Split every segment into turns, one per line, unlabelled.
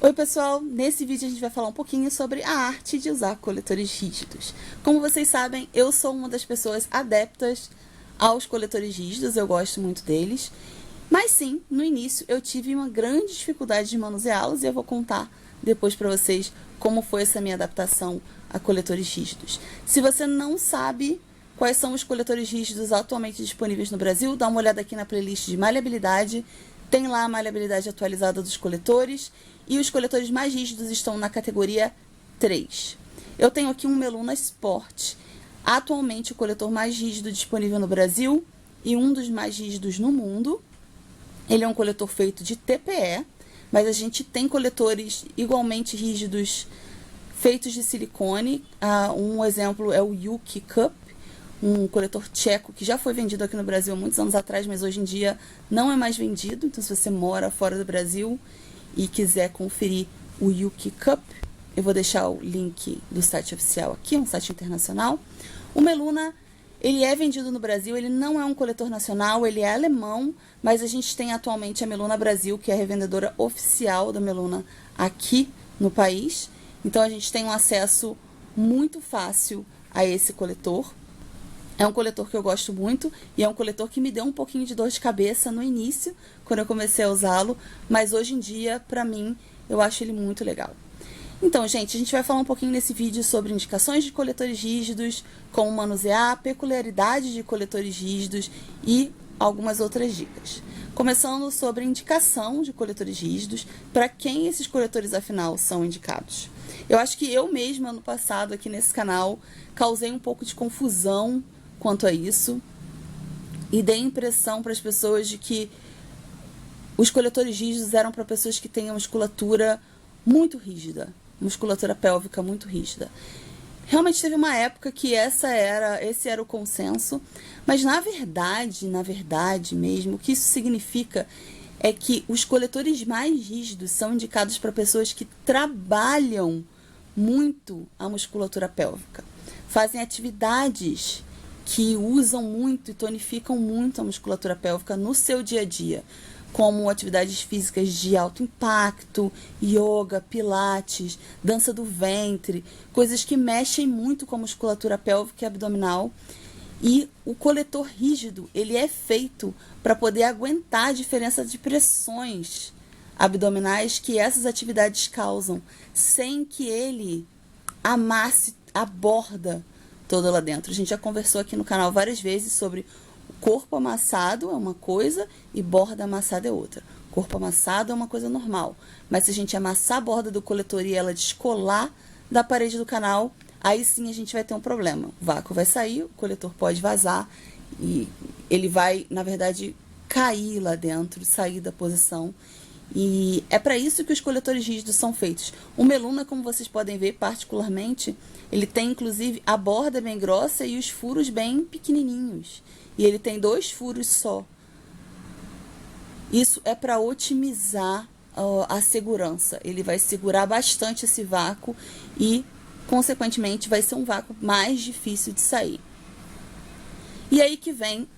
Oi pessoal, nesse vídeo a gente vai falar um pouquinho sobre a arte de usar coletores rígidos. Como vocês sabem, eu sou uma das pessoas adeptas aos coletores rígidos, eu gosto muito deles. Mas sim, no início eu tive uma grande dificuldade de manuseá-los e eu vou contar depois para vocês como foi essa minha adaptação a coletores rígidos. Se você não sabe quais são os coletores rígidos atualmente disponíveis no Brasil, dá uma olhada aqui na playlist de maleabilidade. Tem lá a maleabilidade atualizada dos coletores e os coletores mais rígidos estão na categoria 3. Eu tenho aqui um Meluna Sport, atualmente o coletor mais rígido disponível no Brasil e um dos mais rígidos no mundo. Ele é um coletor feito de TPE, mas a gente tem coletores igualmente rígidos feitos de silicone. Um exemplo é o Yuki Cup, um coletor tcheco que já foi vendido aqui no Brasil há muitos anos atrás, mas hoje em dia não é mais vendido. Então, se você mora fora do Brasil e quiser conferir o Yuki Cup, eu vou deixar o link do site oficial aqui, um site internacional. O Meluna, ele é vendido no Brasil, ele não é um coletor nacional, ele é alemão, mas a gente tem atualmente a Meluna Brasil, que é a revendedora oficial da Meluna aqui no país. Então, a gente tem um acesso muito fácil a esse coletor. É um coletor que eu gosto muito e é um coletor que me deu um pouquinho de dor de cabeça no início, quando eu comecei a usá-lo, mas hoje em dia, pra mim, eu acho ele muito legal. Então, gente, a gente vai falar um pouquinho nesse vídeo sobre indicações de coletores rígidos, como manusear, peculiaridades de coletores rígidos e algumas outras dicas. Começando sobre indicação de coletores rígidos, para quem esses coletores, afinal, são indicados. Eu acho que eu mesma, ano passado, aqui nesse canal, causei um pouco de confusão quanto a isso e dei a impressão para as pessoas de que os coletores rígidos eram para pessoas que têm a musculatura muito rígida, musculatura pélvica muito rígida. Realmente teve uma época que esse era o consenso, mas na verdade mesmo, o que isso significa é que os coletores mais rígidos são indicados para pessoas que trabalham muito a musculatura pélvica, fazem atividades que usam muito e tonificam muito a musculatura pélvica no seu dia a dia, como atividades físicas de alto impacto, yoga, pilates, dança do ventre, coisas que mexem muito com a musculatura pélvica e abdominal. E o coletor rígido, ele é feito para poder aguentar a diferença de pressões abdominais que essas atividades causam, sem que ele amasse a borda toda lá dentro. A gente já conversou aqui no canal várias vezes sobre corpo amassado é uma coisa e borda amassada é outra. Corpo amassado é uma coisa normal, mas se a gente amassar a borda do coletor e ela descolar da parede do canal, aí sim a gente vai ter um problema. O vácuo vai sair, o coletor pode vazar e ele vai, na verdade, cair lá dentro, sair da posição. E é para isso que os coletores rígidos são feitos. O Meluna, como vocês podem ver, particularmente, ele tem inclusive a borda bem grossa e os furos bem pequenininhos. E ele tem 2 furos só. Isso é para otimizar a segurança. Ele vai segurar bastante esse vácuo e, consequentemente, vai ser um vácuo mais difícil de sair. E aí que vem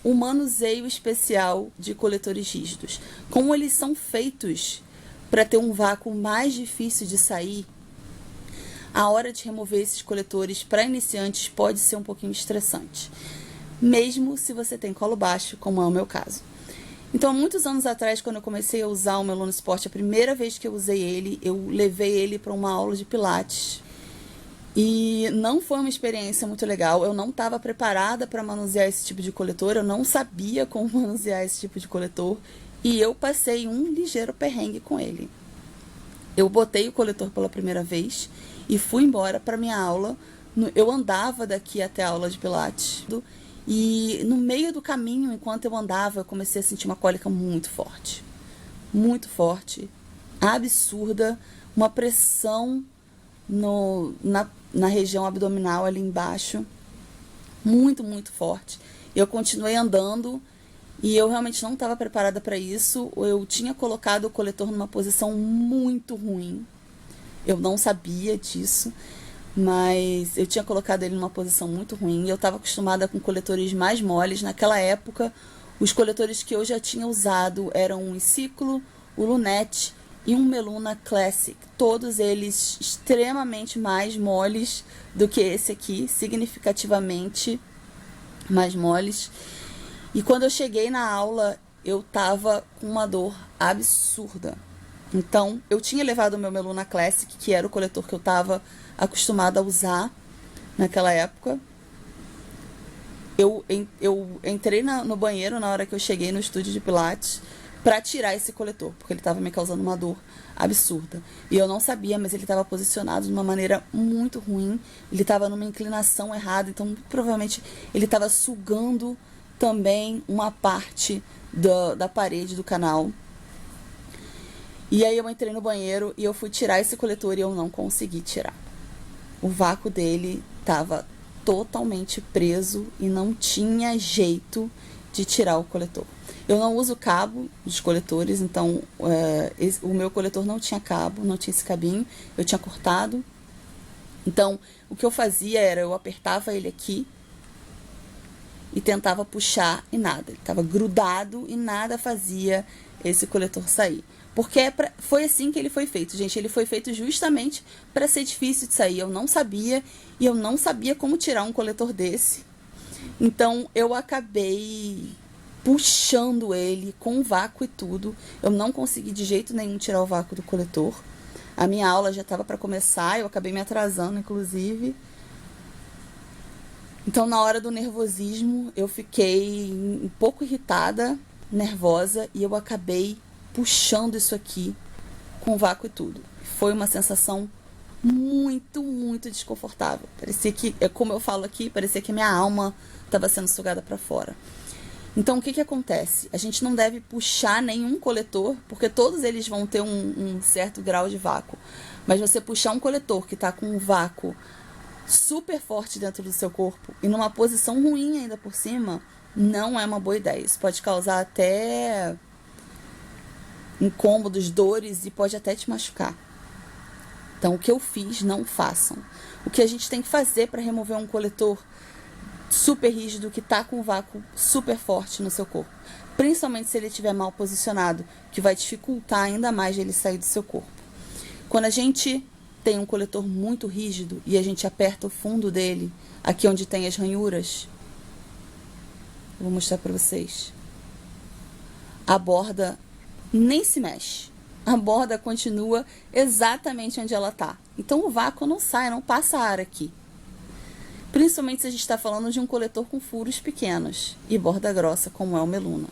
o manuseio especial de coletores rígidos. Como eles são feitos para ter um vácuo mais difícil de sair, a hora de remover esses coletores para iniciantes pode ser um pouquinho estressante, mesmo se você tem colo baixo, como é o meu caso. Então, há muitos anos atrás, quando eu comecei a usar o Meluna Sport, a primeira vez que eu usei ele, eu levei ele para uma aula de pilates. E não foi uma experiência muito legal. Eu não estava preparada para manusear esse tipo de coletor, eu não sabia como manusear esse tipo de coletor e eu passei um ligeiro perrengue com ele. Eu botei o coletor pela primeira vez e fui embora para minha aula. Eu andava daqui até a aula de pilates e no meio do caminho, enquanto eu andava, eu comecei a sentir uma cólica muito forte, absurda, uma pressão na região abdominal ali embaixo, muito forte. Eu continuei andando e eu realmente não estava preparada para isso. Eu tinha colocado o coletor numa posição muito ruim. Eu não sabia disso, mas eu tinha colocado ele numa posição muito ruim. Eu estava acostumada com coletores mais moles. Naquela época, os coletores que eu já tinha usado eram o Ciclo, o Lunete e um Meluna Classic, todos eles extremamente mais moles do que esse aqui, significativamente mais moles. E quando eu cheguei na aula, eu tava com uma dor absurda. Então, eu tinha levado o meu Meluna Classic, que era o coletor que eu tava acostumada a usar naquela época. Eu entrei no banheiro na hora que eu cheguei no estúdio de Pilates pra tirar esse coletor, porque ele tava me causando uma dor absurda. E eu não sabia, mas ele tava posicionado de uma maneira muito ruim. Ele tava numa inclinação errada, então provavelmente ele tava sugando também uma parte da parede do canal. E aí eu entrei no banheiro e eu fui tirar esse coletor e eu não consegui tirar. O vácuo dele tava totalmente preso e não tinha jeito de tirar o coletor. Eu não uso cabo dos coletores, então o meu coletor não tinha cabo, não tinha esse cabinho, eu tinha cortado. Então, o que eu fazia era, eu apertava ele aqui e tentava puxar e nada. Ele estava grudado e nada fazia esse coletor sair. Porque foi assim que ele foi feito, gente. Ele foi feito justamente para ser difícil de sair. Eu não sabia, e eu não sabia como tirar um coletor desse. Então, eu acabei puxando ele com vácuo e tudo. Eu não consegui de jeito nenhum tirar o vácuo do coletor. A minha aula já estava para começar, eu acabei me atrasando, inclusive. Então, na hora do nervosismo, eu fiquei um pouco irritada, nervosa, e eu acabei puxando isso aqui com vácuo e tudo. Foi uma sensação muito, muito desconfortável. Parecia que, como eu falo aqui, parecia que a minha alma estava sendo sugada para fora. Então, o que acontece? A gente não deve puxar nenhum coletor, porque todos eles vão ter um certo grau de vácuo. Mas você puxar um coletor que está com um vácuo super forte dentro do seu corpo e numa posição ruim ainda por cima, não é uma boa ideia. Isso pode causar até incômodos, dores e pode até te machucar. Então, o que eu fiz, não façam. O que a gente tem que fazer para remover um coletor super rígido que está com um vácuo super forte no seu corpo, principalmente se ele estiver mal posicionado, que vai dificultar ainda mais ele sair do seu corpo. Quando a gente tem um coletor muito rígido e a gente aperta o fundo dele, aqui onde tem as ranhuras, eu vou mostrar para vocês, a borda nem se mexe. A borda continua exatamente onde ela está. Então, o vácuo não sai, não passa ar aqui. Principalmente se a gente está falando de um coletor com furos pequenos e borda grossa, como é o Meluna.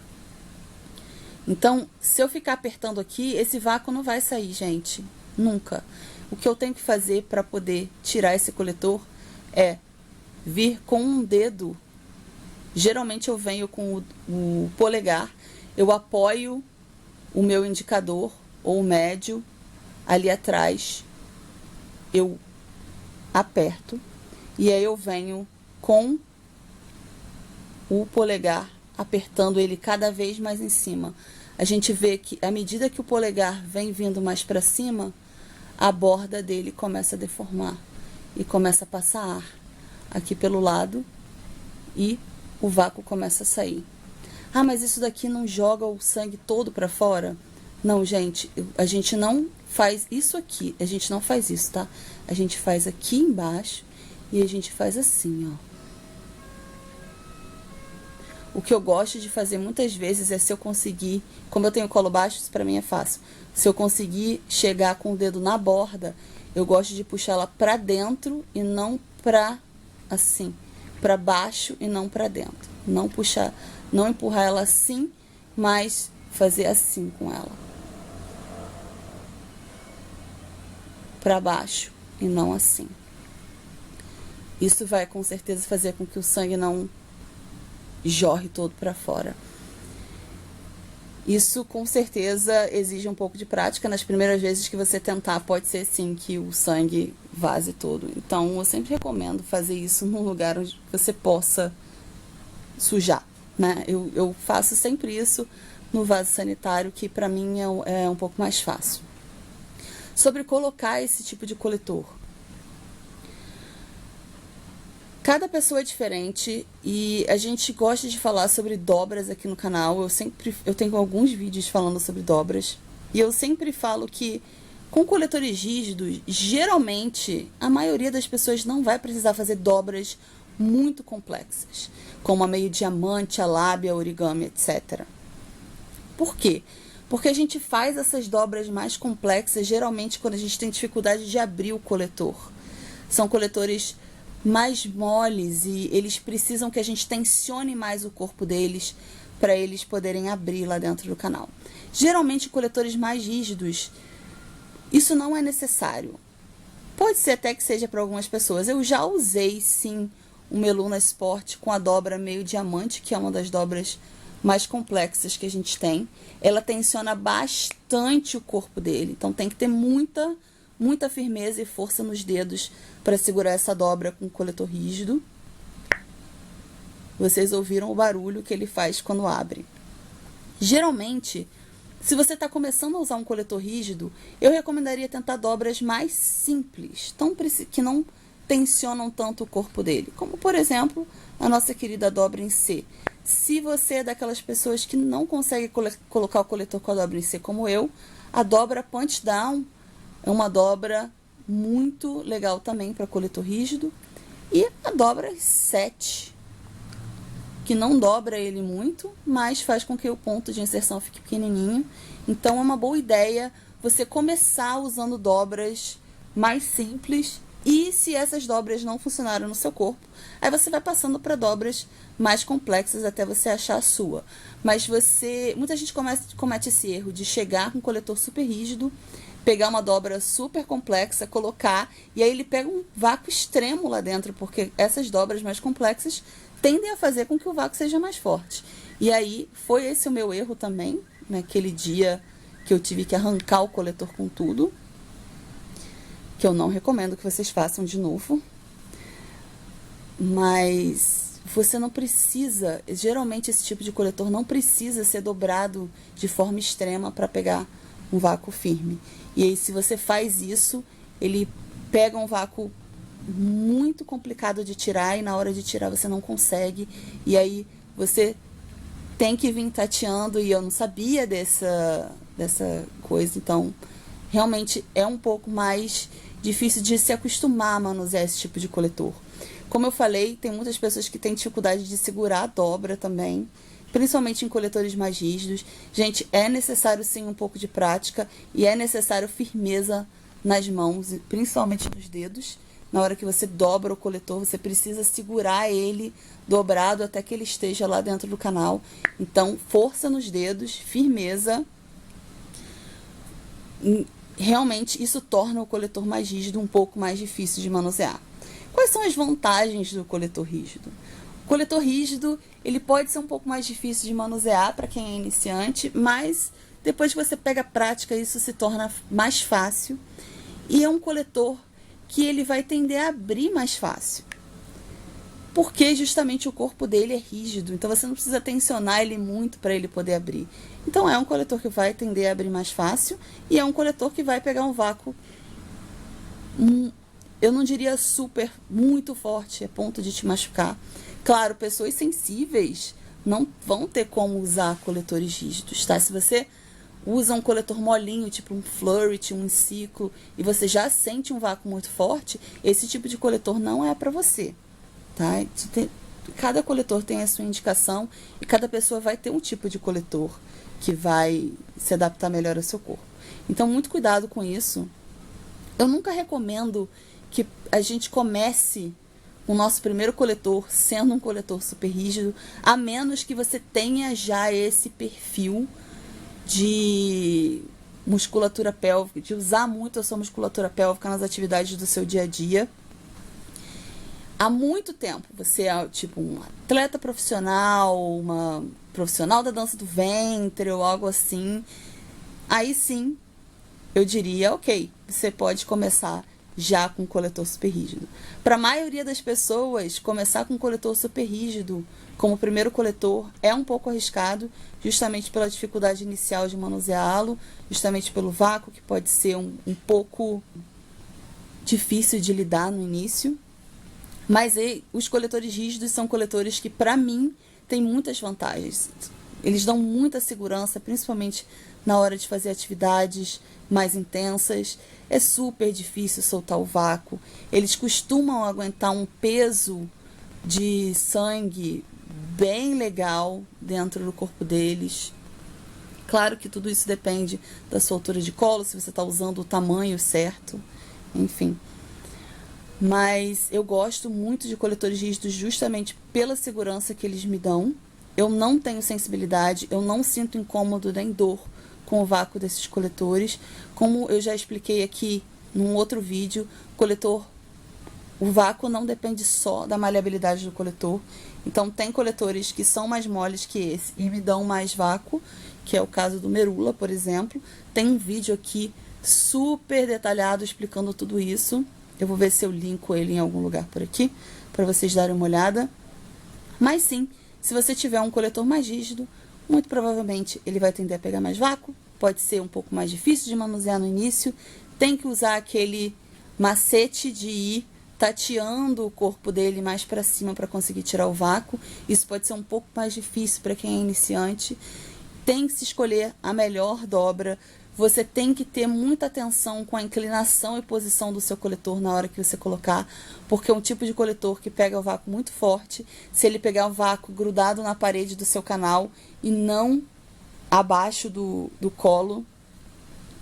Então, se eu ficar apertando aqui, esse vácuo não vai sair, gente. Nunca. O que eu tenho que fazer para poder tirar esse coletor é vir com um dedo. Geralmente eu venho com o polegar, eu apoio o meu indicador ou o médio ali atrás, eu aperto e aí eu venho com o polegar apertando ele cada vez mais em cima. A gente vê que à medida que o polegar vem vindo mais para cima, a borda dele começa a deformar e começa a passar ar aqui pelo lado e o vácuo começa a sair. Ah, mas isso daqui não joga o sangue todo para fora? Não, gente, a gente não faz isso aqui. A gente não faz isso, tá? A gente faz aqui embaixo e a gente faz assim, ó. O que eu gosto de fazer muitas vezes é se eu conseguir, como eu tenho colo baixo, isso pra mim é fácil. Se eu conseguir chegar com o dedo na borda, eu gosto de puxar ela pra dentro e não pra, assim, pra baixo e não pra dentro. Não puxar, não empurrar ela assim, mas fazer assim com ela. Pra baixo e não assim. Isso vai com certeza fazer com que o sangue não jorre todo para fora. Isso com certeza exige um pouco de prática. Nas primeiras vezes que você tentar, pode ser sim que o sangue vaze todo. Então eu sempre recomendo fazer isso num lugar onde você possa sujar, né? Eu faço sempre isso no vaso sanitário, que para mim é um pouco mais fácil. Sobre colocar esse tipo de coletor. Cada pessoa é diferente e a gente gosta de falar sobre dobras aqui no canal. Eu tenho alguns vídeos falando sobre dobras. E eu sempre falo que com coletores rígidos, geralmente a maioria das pessoas não vai precisar fazer dobras muito complexas, como a meio diamante, a lábia, origami, etc. Por quê? Porque a gente faz essas dobras mais complexas geralmente quando a gente tem dificuldade de abrir o coletor. São coletores mais moles e eles precisam que a gente tensione mais o corpo deles para eles poderem abrir lá dentro do canal. Geralmente, coletores mais rígidos, isso não é necessário. Pode ser até que seja para algumas pessoas. Eu já usei, sim, o Meluna Sport com a dobra meio diamante, que é uma das dobras mais complexas que a gente tem. Ela tensiona bastante o corpo dele, então tem que ter muita firmeza e força nos dedos para segurar essa dobra com o coletor rígido. Vocês ouviram o barulho que ele faz quando abre. Geralmente, se você está começando a usar um coletor rígido, eu recomendaria tentar dobras mais simples, que não tensionam tanto o corpo dele. Como, por exemplo, a nossa querida dobra em C. Se você é daquelas pessoas que não consegue colocar o coletor com a dobra em C como eu, a dobra punch down é uma dobra muito legal também para coletor rígido. E a dobra 7, que não dobra ele muito, mas faz com que o ponto de inserção fique pequenininho. Então é uma boa ideia você começar usando dobras mais simples. E se essas dobras não funcionaram no seu corpo, aí você vai passando para dobras mais complexas até você achar a sua. Mas muita gente comete esse erro de chegar com um coletor super rígido, pegar uma dobra super complexa, colocar, e aí ele pega um vácuo extremo lá dentro, porque essas dobras mais complexas tendem a fazer com que o vácuo seja mais forte. E aí foi esse o meu erro também, naquele dia que eu tive que arrancar o coletor com tudo, que eu não recomendo que vocês façam de novo. Mas você não precisa, geralmente esse tipo de coletor não precisa ser dobrado de forma extrema para pegar um vácuo firme. E aí, se você faz isso, ele pega um vácuo muito complicado de tirar e na hora de tirar você não consegue. E aí você tem que vir tateando, e eu não sabia dessa coisa, então realmente é um pouco mais difícil de se acostumar a manusear esse tipo de coletor. Como eu falei, tem muitas pessoas que têm dificuldade de segurar a dobra também, principalmente em coletores mais rígidos. Gente, é necessário sim um pouco de prática e é necessário firmeza nas mãos, principalmente nos dedos. Na hora que você dobra o coletor, você precisa segurar ele dobrado até que ele esteja lá dentro do canal. Então, força nos dedos, firmeza. Realmente, isso torna o coletor mais rígido um pouco mais difícil de manusear. Quais são as vantagens do coletor rígido? O coletor rígido, ele pode ser um pouco mais difícil de manusear para quem é iniciante, mas depois que você pega a prática, isso se torna mais fácil. E é um coletor que ele vai tender a abrir mais fácil, porque justamente o corpo dele é rígido, então você não precisa tensionar ele muito para ele poder abrir. Então é um coletor que vai tender a abrir mais fácil e é um coletor que vai pegar um vácuo, eu não diria muito forte, a ponto de te machucar. Claro, pessoas sensíveis não vão ter como usar coletores rígidos, tá? Se você usa um coletor molinho, tipo um Flurit, um ciclo, e você já sente um vácuo muito forte, esse tipo de coletor não é para você, tá? Cada coletor tem a sua indicação e cada pessoa vai ter um tipo de coletor que vai se adaptar melhor ao seu corpo. Então, muito cuidado com isso. Eu nunca recomendo que a gente comece o nosso primeiro coletor sendo um coletor super rígido, a menos que você tenha já esse perfil de musculatura pélvica, de usar muito a sua musculatura pélvica nas atividades do seu dia a dia. Há muito tempo, você é tipo um atleta profissional, uma profissional da dança do ventre ou algo assim, aí sim, eu diria, ok, você pode começar já com coletor super rígido. Para a maioria das pessoas, começar com coletor super rígido como primeiro coletor é um pouco arriscado, justamente pela dificuldade inicial de manuseá-lo, justamente pelo vácuo, que pode ser um pouco difícil de lidar no início. Mas os coletores rígidos são coletores que, para mim, têm muitas vantagens. Eles dão muita segurança, principalmente na hora de fazer atividades mais intensas. É super difícil soltar o vácuo. Eles costumam aguentar um peso de sangue bem legal dentro do corpo deles. Claro que tudo isso depende da sua altura de colo, se você está usando o tamanho certo, enfim. Mas eu gosto muito de coletores rígidos justamente pela segurança que eles me dão. Eu não tenho sensibilidade, eu não sinto incômodo nem dor com o vácuo desses coletores. Como eu já expliquei aqui num outro vídeo, o vácuo não depende só da maleabilidade do coletor. Então tem coletores que são mais moles que esse e me dão mais vácuo, que é o caso do Merula, por exemplo. Tem um vídeo aqui super detalhado explicando tudo isso. Eu vou ver se eu linko ele em algum lugar por aqui, para vocês darem uma olhada. Mas sim, se você tiver um coletor mais rígido, muito provavelmente ele vai tender a pegar mais vácuo. Pode ser um pouco mais difícil de manusear no início. Tem que usar aquele macete de ir tateando o corpo dele mais para cima para conseguir tirar o vácuo. Isso pode ser um pouco mais difícil para quem é iniciante. Tem que se escolher a melhor dobra. Você tem que ter muita atenção com a inclinação e posição do seu coletor na hora que você colocar, porque é um tipo de coletor que pega o vácuo muito forte. Se ele pegar o vácuo grudado na parede do seu canal e não abaixo do colo,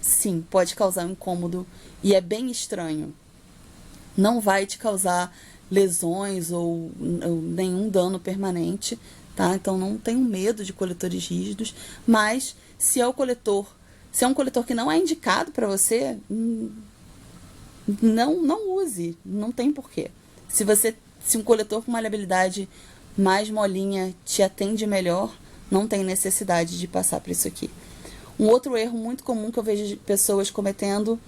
sim, pode causar um incômodo e é bem estranho. Não vai te causar lesões ou nenhum dano permanente, tá? Então não tenham medo de coletores rígidos, mas se é um coletor que não é indicado para você, não use, não tem porquê. Se um coletor com maleabilidade mais molinha te atende melhor, não tem necessidade de passar por isso aqui. Um outro erro muito comum que eu vejo pessoas cometendo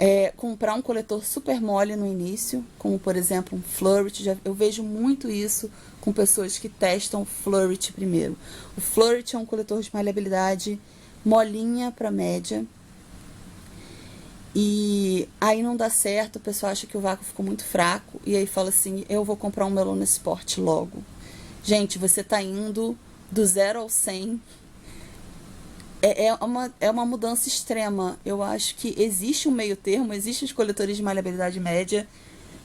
é comprar um coletor super mole no início, como por exemplo um Flurit. Eu vejo muito isso com pessoas que testam o Flurit primeiro. O Flurit é um coletor de maleabilidade molinha para média, e aí não dá certo, o pessoal acha que o vácuo ficou muito fraco, e aí fala assim, eu vou comprar um Melona Sport logo. Gente, você tá indo do 0 ao 100, é uma mudança extrema. Eu acho que existe um meio termo, existem os coletores de maleabilidade média,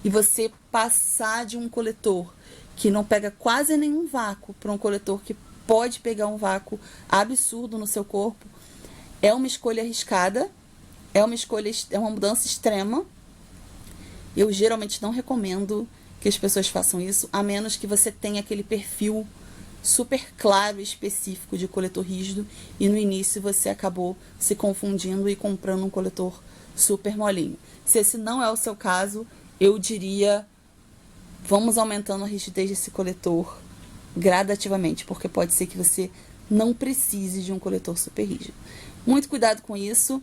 e você passar de um coletor que não pega quase nenhum vácuo para um coletor que pode pegar um vácuo absurdo no seu corpo, é uma escolha arriscada, é uma mudança extrema. Eu geralmente não recomendo que as pessoas façam isso, a menos que você tenha aquele perfil super claro e específico de coletor rígido e no início você acabou se confundindo e comprando um coletor super molinho. Se esse não é o seu caso, eu diria, vamos aumentando a rigidez desse coletor gradativamente, porque pode ser que você não precise de um coletor super rígido. Muito cuidado com isso.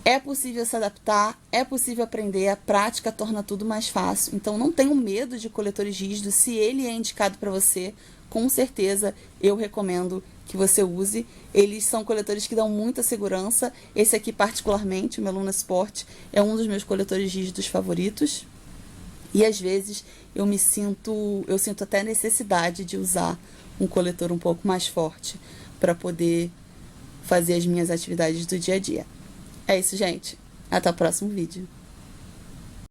É possível se adaptar, é possível aprender, a prática torna tudo mais fácil. Então não tenham medo de coletores rígidos. Se ele é indicado para você, com certeza eu recomendo que você use. Eles são coletores que dão muita segurança. Esse aqui particularmente, o Melona Sport, é um dos meus coletores rígidos favoritos. E às vezes eu sinto até necessidade de usar um coletor um pouco mais forte para poder fazer as minhas atividades do dia a dia. É isso, gente. Até o próximo vídeo.